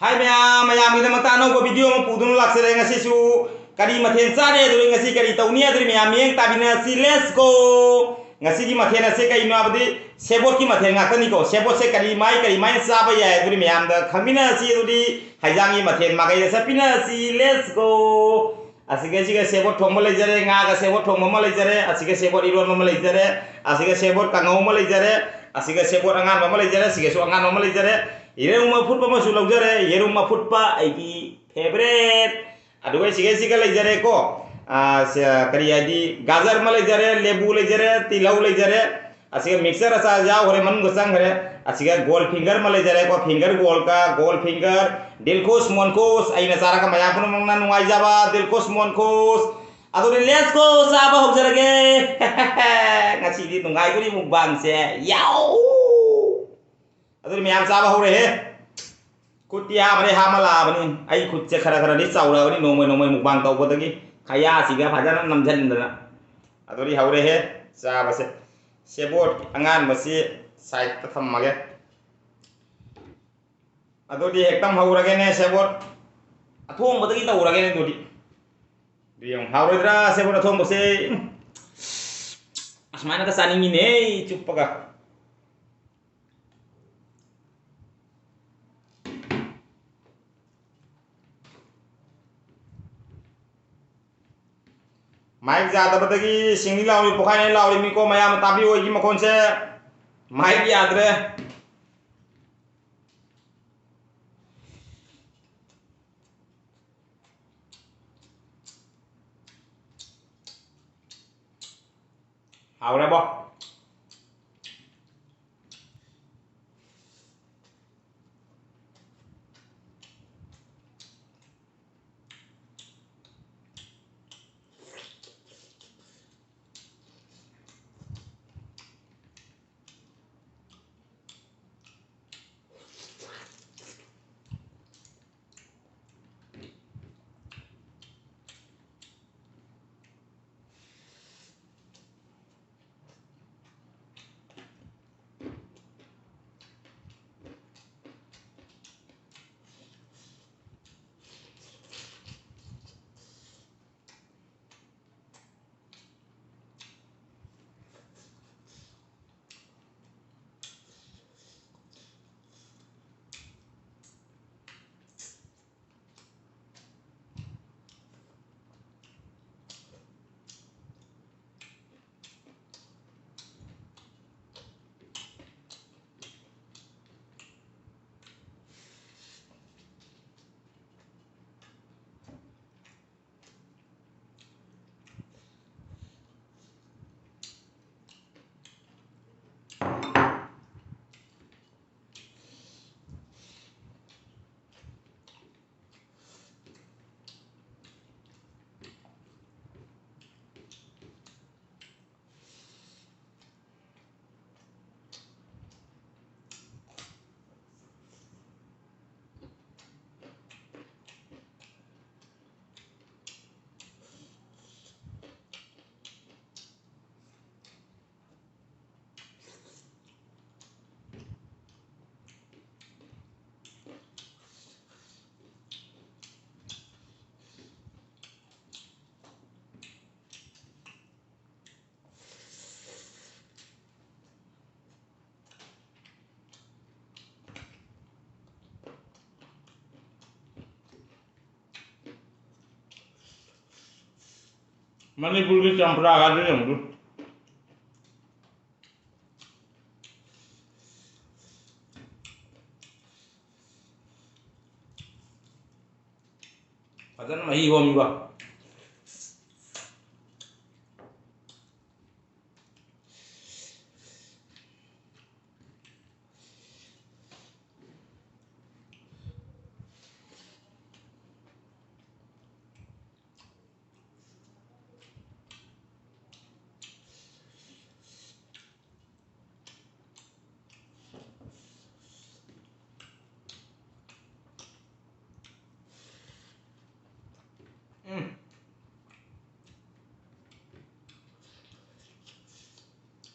hi ma'am ma'am इधर मत आनो को वीडियो में पूदुन लाख से ngasi su kari mathen sare duri ngasi kari tauni adri ma'am yang tabina si let's go ngasi ki mathen ase kai no abdi sebot ki mathen ngak ni ko sebot se kari mai sa ba ya duri ma'am da khamina si duri haijang ki mathen ma kai sa pina si let's go asige sige sebot thong ma lai jare nga ga sebot thong ma lai jare asige sebot iron ma lai jare asige sebot kangau ma lai jare asige sebot angan ma lai jare asige su angan ma lai jare yerum ma futpa ma su lau jare yerum ma futpa aigi favorite adugai sige sige lai jare ko kari adi gajar ma lai jare lebu lai jare tilau lai jare asige mixer asa ja hore man gusang hore asige gold finger ma lai jare ko finger gold ka gold finger dilkos monkos aina sara ka maya pun mangna nuai jaba dilkos monkos adore let's go saba hok jarage ngasi di nungai ko ni mukbang se yau adore ma'am saba hore he kutia mare hamala bani ai khut che khara khara ni chaura bani nomai nomai mukbang tau bodagi khaya siga phajana namjan dana adori hore he saba se sebot angan masi side ta thammage adodi hektam haurage ne sebot athong bodagi taurage ne dodi diam hauredra sebot athong bose asmana ka saningi ne chuppaga माइक जादबदगी सिंगली लाउली पोखाने लाउली मिको मयाम ताबी होगी मखोन से माइक यादरे हावरे बो मणिपुर की चंपरा आगे जमरू फजन मही होमिबा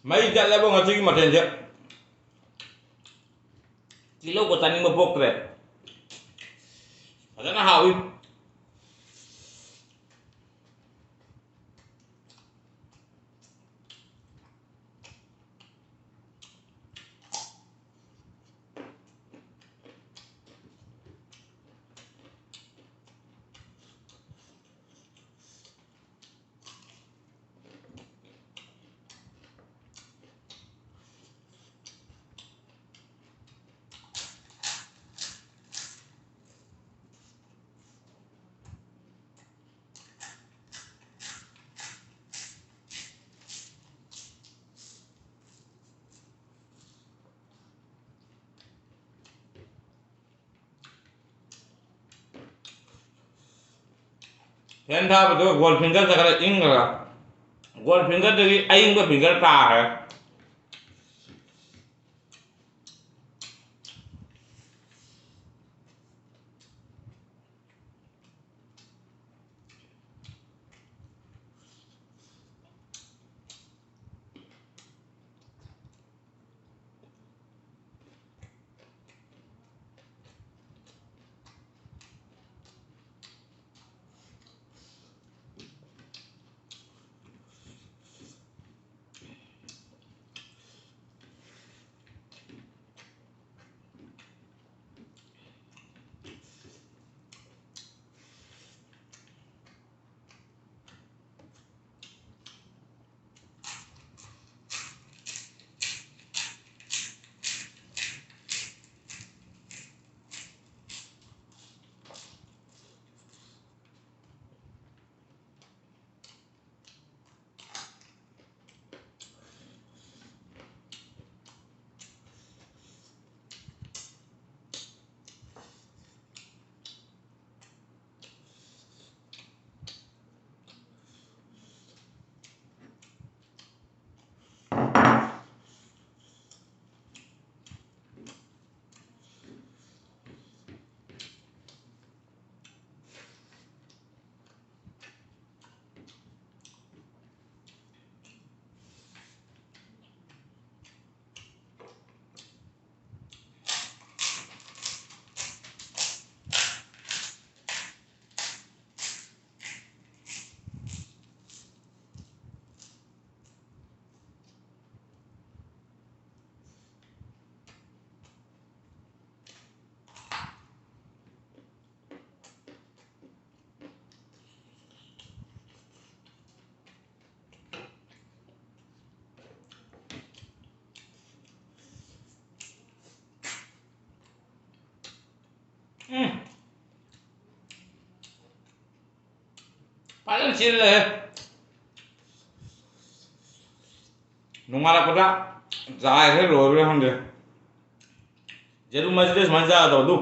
May jala bo ngasi ki maten je kilo ko tani mo pokre fazana hawi Fen tha ba do gold finger ta kala inga gold finger de ai inga finger ta hai paling sile nungala pada zai he ro re hang de jeru majlis manja do du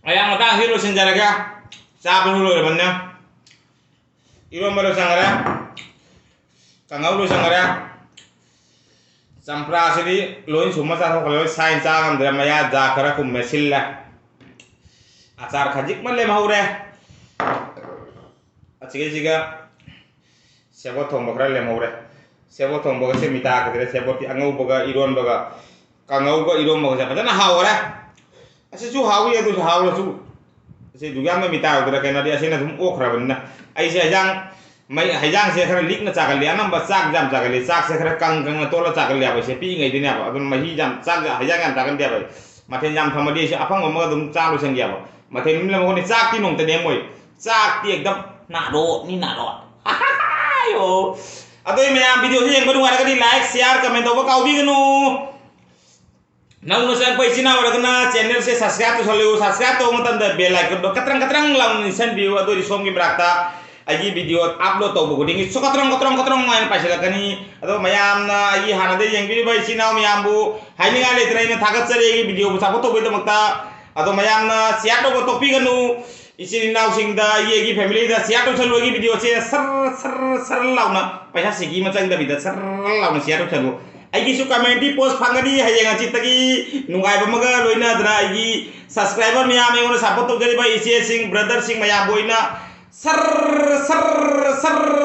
ayang matang hilo senjaraga sabu hilo bannya iro malo sangara kangau lo sangara sampra sini loin suma sa kalau sain sa ngam maya jakara kum mesilla acar khajik man le maure achige jiga sebo thong bakra le maure sebo thong baga se mita ka sebo ti angau baga iron baga kangau ga iron baga sa na hawara ase chu hawi adu hawra chu ase duga ma mita udra kana dia se na thum okra banna ai se jang mai hajang se khara lik na chakal ya nam ba sak jam chakal sak se khara kang kang na tola chakal ya ba se pi ngai dinya ba adun mahi jam sak hajang jam chakal dia ba mathen jam thamadi se apang ma dum chalu sang ya ba mathen nim la mo ni sak ti nong te ne moi sak ti ekdam na do ni na do ayo adoi me video se yang badung ara ka di like share comment do ba kau bi gnu nang nusan pai sina wara kana channel se subscribe to solo subscribe to matan da bell icon do katrang katrang laun nisan view adoi som gi brakta agi video upload to buku dingi so katrong main pasila kani ado mayam na agi hanade yang video bai sina mayam bu haini ga le train thagat sare agi video bu sapo to bai to makta ado mayam na share to topi ganu isin naw sing da agi family da share to chalo agi video se sar launa paisa sigi macang da bida sar launa share to chalo agi su comment di post phangani hayang achit tagi nungai bamaga loina dra agi subscriber mayam engona support to jari bai ise sing brother sing mayam boina sar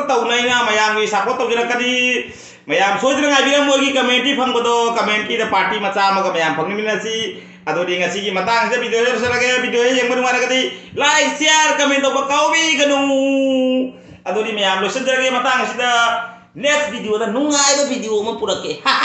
taunainya mayam gi support to jara kadi mayam sojra ngai biram mogi comment phang bodo comment ki da party macha ma mayam phang ni si ado di ngasi gi matang se video sarage video yang baru mara kadi like share comment to bakau bi ganu ado di mayam lo sejara gi matang sida next video da nungai do video mo pura ke ha